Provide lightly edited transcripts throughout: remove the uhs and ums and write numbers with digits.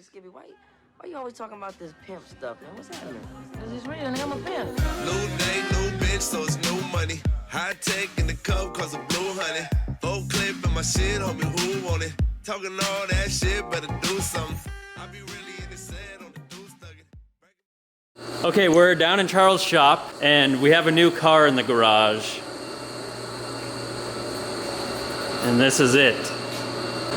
Skippy, why you always talking about this pimp stuff, man? What's happening? Cause it's real, nigga, I'm a pimp. New day, new bitch, so it's new money. High tech in the cup, cause of blue honey. Full clip in my shit, homie, who want it? Talking all that shit, better do something. I be really in the set on the deuce thuggin'. Okay, we're down in Charles' shop, and we have a new car in the garage. And this is it.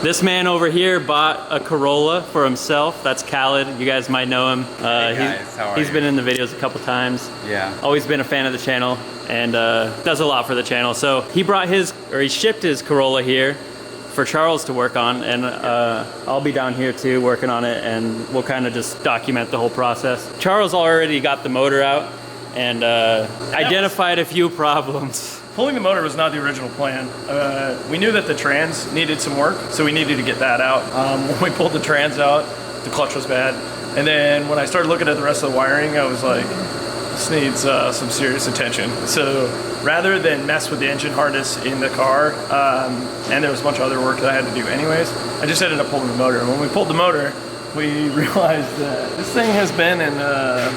This man over here bought a Corolla for himself. That's Khalid. You guys might know him. Hey guys, how are he's you? been in the videos a couple times. Yeah. Always been a fan of the channel and does a lot for the channel. So he brought he shipped his Corolla here for Charles to work on, and I'll be down here too working on it, and we'll kind of just document the whole process. Charles already got the motor out and identified a few problems. Pulling the motor was not the original plan. We knew that the trans needed some work, so we needed to get that out. When we pulled the trans out, the clutch was bad. And then when I started looking at the rest of the wiring, I was like, this needs some serious attention. So rather than mess with the engine harness in the car, and there was a bunch of other work that I had to do anyways, I just ended up pulling the motor. And when we pulled the motor, we realized that this thing has been in a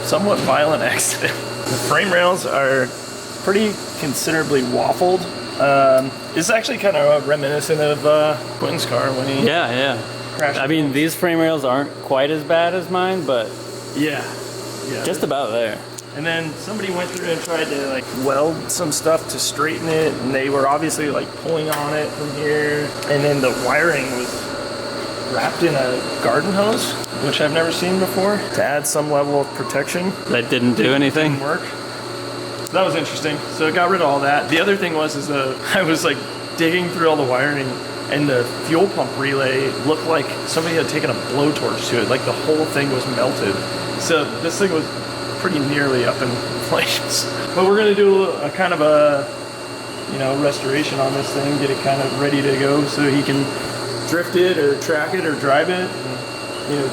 somewhat violent accident. The frame rails are pretty considerably waffled. It's actually kind of reminiscent of Quentin's car when he crashed. I mean, these frame rails aren't quite as bad as mine, but yeah, just about there. And then somebody went through and tried to like weld some stuff to straighten it, and they were obviously like pulling on it from here. And then the wiring was wrapped in a garden hose, which I've never seen before, to add some level of protection. That didn't do anything. Didn't work. That was interesting. So it got rid of all that. The other thing was I was like digging through all the wiring, and the fuel pump relay looked like somebody had taken a blowtorch to it. Like the whole thing was melted. So this thing was pretty nearly up in flames. But we're gonna do a kind of a, restoration on this thing, get it kind of ready to go so he can drift it or track it or drive it.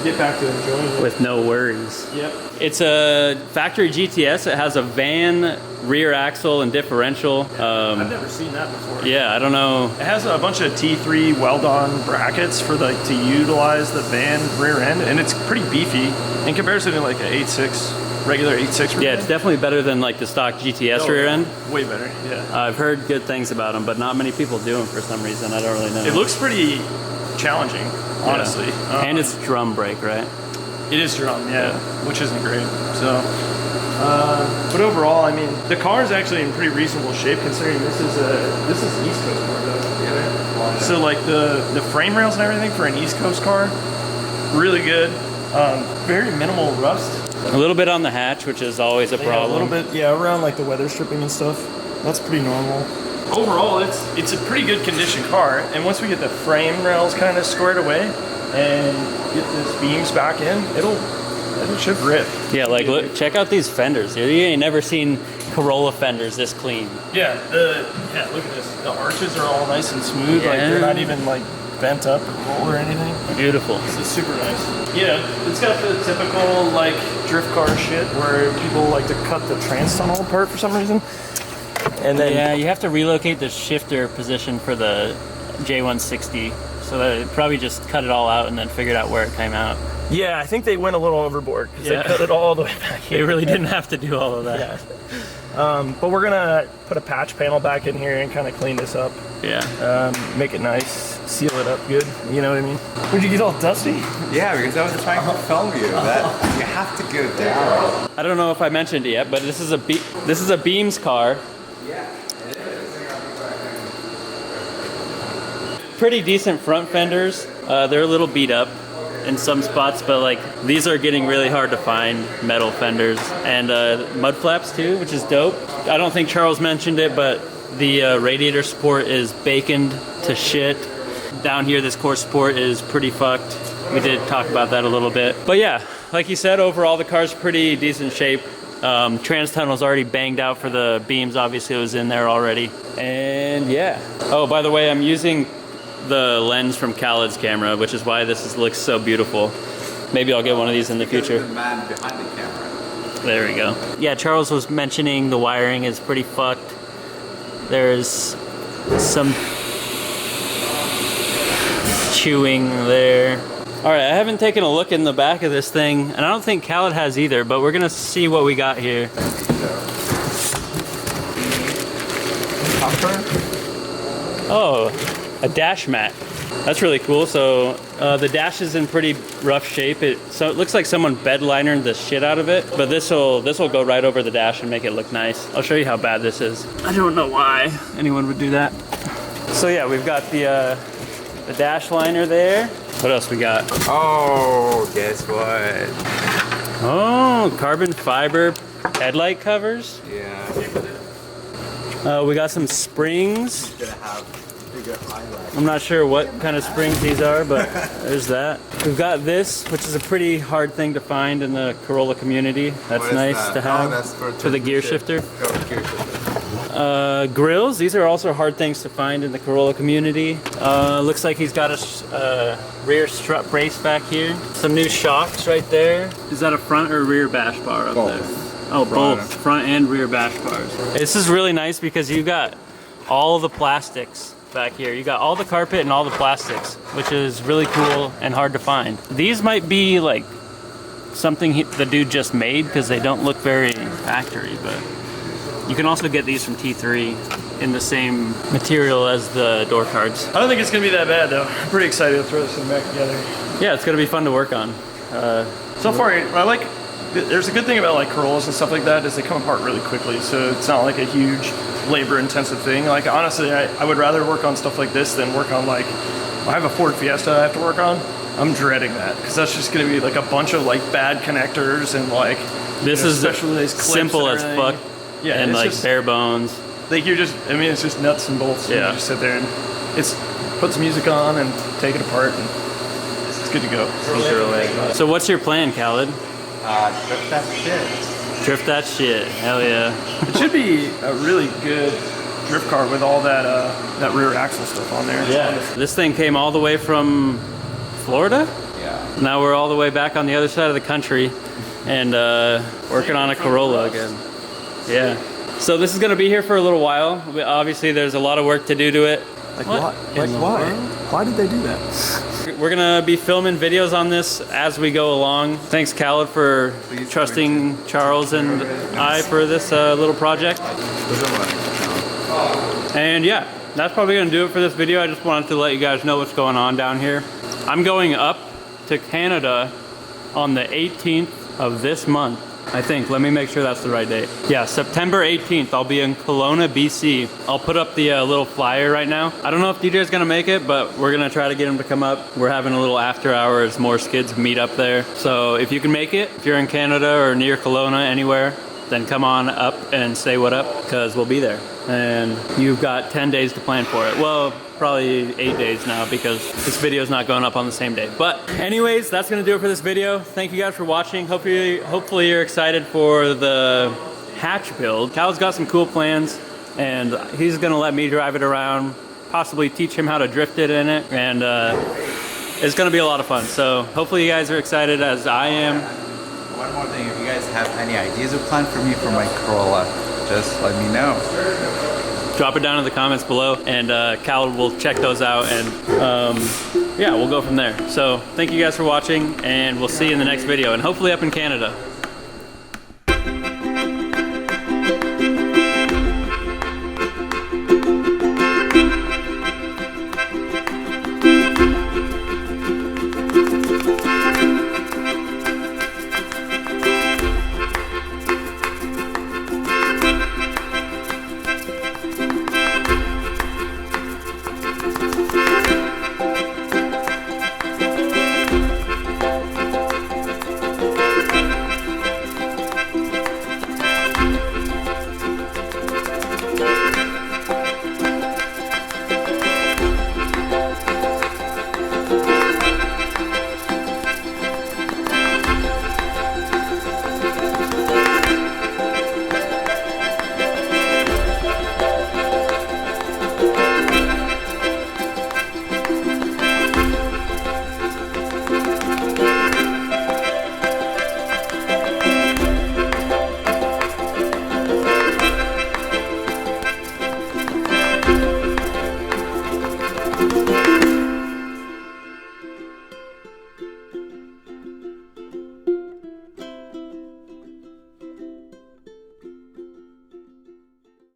Get back to enjoying it. With no worries. Yep. It's a factory GTS. It has a van, rear axle, and differential. I've never seen that before. Yeah, I don't know. It has a bunch of T3 weld-on brackets for to utilize the van rear end, and it's pretty beefy in comparison to like an 86, regular 86 rear Yeah, end. it's definitely better than like the stock GTS rear end. Way better, yeah. I've heard good things about them, but not many people do them for some reason. I don't really know. It looks pretty challenging, honestly. Yeah. And it's drum brake, right? It is drum, yeah, which isn't great. So, but overall, I mean, the car is actually in pretty reasonable shape considering this is East Coast car though. Yeah. So like the frame rails and everything for an East Coast car, really good. Very minimal rust. A little bit on the hatch, which is always a problem. A little bit, yeah, around like the weather stripping and stuff. That's pretty normal. Overall, it's a pretty good condition car, and once we get the frame rails kind of squared away and get these beams back in, it should rip. Yeah, like look, check out these fenders. You ain't never seen Corolla fenders this clean. Yeah, look at this. The arches are all nice and smooth. Yeah. Like they're not even like bent up or rolled or anything. Beautiful. This is super nice. Yeah, it's got the typical like drift car shit where people like to cut the trans tunnel apart for some reason. And then yeah, you have to relocate the shifter position for the J160, so that it probably just cut it all out and then figured out where it came out. yeah, I think they went a little overboard because they cut it all the way back here. They really didn't have to do all of that. Yeah. But we're gonna put a patch panel back in here and kind of clean this up. Yeah. Make it nice, seal it up good. You know what I mean? Would you get all dusty? Yeah, because I was trying to film you. That you have to go down. I don't know if I mentioned it yet, but this is a Beams car. Pretty decent front fenders. They're a little beat up in some spots, but like these are getting really hard to find, metal fenders, and mud flaps too, which is dope. I don't think Charles mentioned it, but the radiator support is baconed to shit. Down here, this core support is pretty fucked. We did talk about that a little bit. But yeah, like you said, overall the car's pretty decent shape. Trans tunnel's already banged out for the beams, obviously it was in there already. And yeah. Oh, by the way, I'm using the lens from Khalid's camera, which is why this looks so beautiful. Maybe I'll get one of these in the future. The man behind the camera. There we go. Yeah, Charles was mentioning the wiring is pretty fucked. There's some chewing there. All right, I haven't taken a look in the back of this thing, and I don't think Khalid has either, but we're gonna see what we got here. Oh, a dash mat. That's really cool. So the dash is in pretty rough shape. So it looks like someone bed linered the shit out of it, but this will go right over the dash and make it look nice. I'll show you how bad this is. I don't know why anyone would do that. So yeah, we've got the dash liner there. What else we got? Oh, guess what? Oh, carbon fiber headlight covers. Yeah. We got some springs. Gonna have bigger highlights. I'm not sure what kind of springs these are, but there's that. We've got this, which is a pretty hard thing to find in the Corolla community. That's nice to have. Oh, that's for the gear shifter. Oh, gear shifter. Grills, these are also hard things to find in the Corolla community. Looks like he's got a rear strut brace back here. Some new shocks right there. Is that a front or rear bash bar up there? Oh, both front and rear bash bars. This is really nice because you got all the plastics back here. You got all the carpet and all the plastics, which is really cool and hard to find. These might be like something the dude just made because they don't look very factory, but you can also get these from T3 in the same material as the door cards. I don't think it's gonna be that bad though. I'm pretty excited to throw this thing back together. Yeah, it's gonna be fun to work on. So far, I like. There's a good thing about like Corollas and stuff like that is they come apart really quickly, so it's not like a huge labor-intensive thing. Like honestly, I would rather work on stuff like this than work on like. I have a Ford Fiesta I have to work on. I'm dreading that because that's just gonna be like a bunch of like bad connectors and like. This is simple as fuck. Yeah, and like just, bare bones. Like you're just, I mean, it's just nuts and bolts. Yeah. You just sit there and put some music on and take it apart and it's good to go. So what's your plan, Khalid? Drift that shit. Drift that shit. Hell yeah. It should be a really good drift car with all that that rear axle stuff on there. Yeah. This thing came all the way from Florida? Yeah. Now we're all the way back on the other side of the country and working on a Corolla again. Yeah. So this is going to be here for a little while. Obviously, there's a lot of work to do to it. Like what? Like why? Why did they do that? We're going to be filming videos on this as we go along. Thanks, Khalid, for trusting Charles and I for this little project. And yeah, that's probably going to do it for this video. I just wanted to let you guys know what's going on down here. I'm going up to Canada on the 18th of this month. I think. Let me make sure that's the right date. Yeah, September 18th, I'll be in Kelowna, BC. I'll put up the little flyer right now. I don't know if DJ's gonna make it, but we're gonna try to get him to come up. We're having a little after hours, more skids meet up there. So if you can make it, if you're in Canada or near Kelowna, anywhere, then come on up and say what up, because we'll be there. And you've got 10 days to plan for it. Well, probably 8 days now because this video is not going up on the same day. But anyways, that's gonna do it for this video. Thank you guys for watching. Hopefully you're excited for the hatch build. Cal's got some cool plans and he's gonna let me drive it around, possibly teach him how to drift it in it, and it's gonna be a lot of fun. So hopefully you guys are excited as I am. One more thing, if you guys have any ideas or plan for me for my Corolla, just let me know. Drop it down in the comments below and Khalid will check those out and yeah, we'll go from there. So thank you guys for watching and we'll see you in the next video and hopefully up in Canada.